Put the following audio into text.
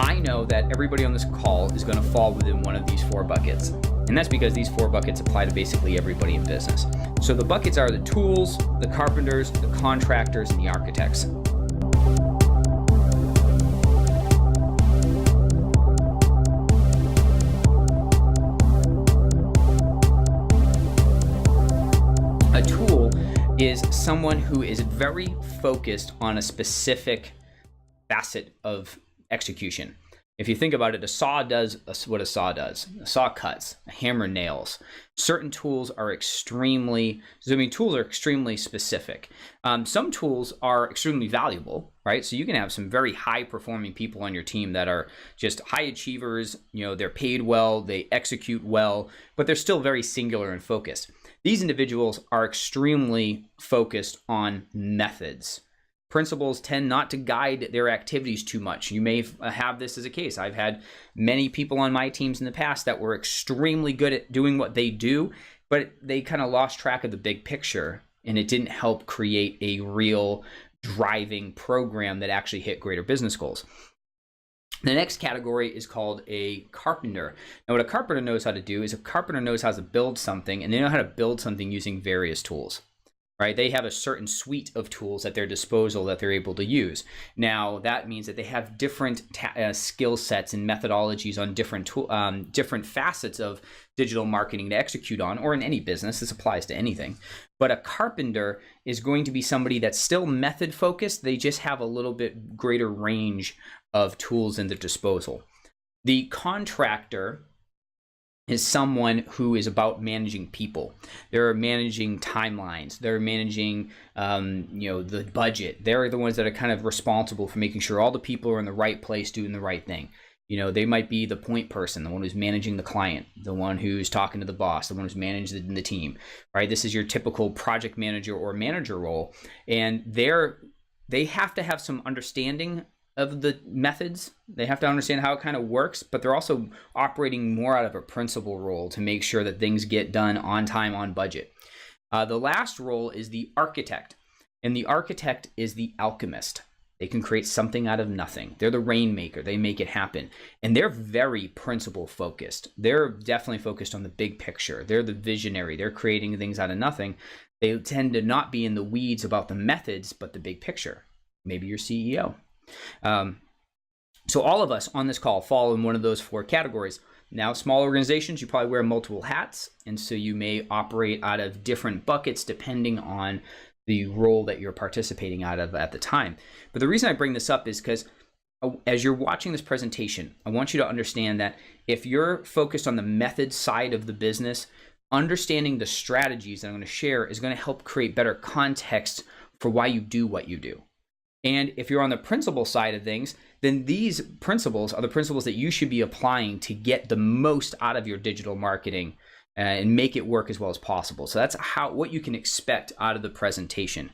I know that everybody on this call is going to fall within one of these four buckets. And that's because these four buckets apply to basically everybody in business. So the buckets are the tools, the carpenters, the contractors, and the architects. A tool is someone who is very focused on a specific facet of execution. If you think about it, a saw does what a saw does. A saw cuts, a hammer nails. Certain tools are tools are extremely specific. Some tools are extremely valuable, right? So you can have some very high performing people on your team that are just high achievers. They're paid well, they execute well, but they're still very singular and focused. These individuals are extremely focused on methods. Principles tend not to guide their activities too much. You may have this as a case. I've had many people on my teams in the past that were extremely good at doing what they do, but they kind of lost track of the big picture, and it didn't help create a real driving program that actually hit greater business goals. The next category is called a carpenter. Now, what a carpenter knows how to do is a carpenter knows how to build something, and they know how to build something using various tools. Right? They have a certain suite of tools at their disposal that they're able to use. Now, that means that they have different skill sets and methodologies on different facets of digital marketing to execute on, or in any business. This applies to anything. But a carpenter is going to be somebody that's still method focused. They just have a little bit greater range of tools in their disposal. The contractor is someone who is about managing people. They're managing timelines. They're managing, the budget. They're the ones that are kind of responsible for making sure all the people are in the right place doing the right thing. They might be the point person, the one who's managing the client, the one who's talking to the boss, the one who's managing the team, right? This is your typical project manager or manager role. And they have to have some understanding of the methods. They have to understand how it kind of works, but they're also operating more out of a principal role to make sure that things get done on time, on budget. The last role is the architect, and the architect is the alchemist. They can create something out of nothing. They're the rainmaker. They make it happen, and they're very principle focused. They're definitely focused on the big picture. They're the visionary. They're creating things out of nothing. They tend to not be in the weeds about the methods, but the big picture. Maybe your CEO. So all of us on this call fall in one of those four categories. Now, small organizations, you probably wear multiple hats, and so you may operate out of different buckets depending on the role that you're participating out of at the time. But the reason I bring this up is because as you're watching this presentation, I want you to understand that if you're focused on the method side of the business, understanding the strategies that I'm going to share is going to help create better context for why you do what you do. And if you're on the principle side of things, then these principles are the principles that you should be applying to get the most out of your digital marketing and make it work as well as possible. So that's what you can expect out of the presentation.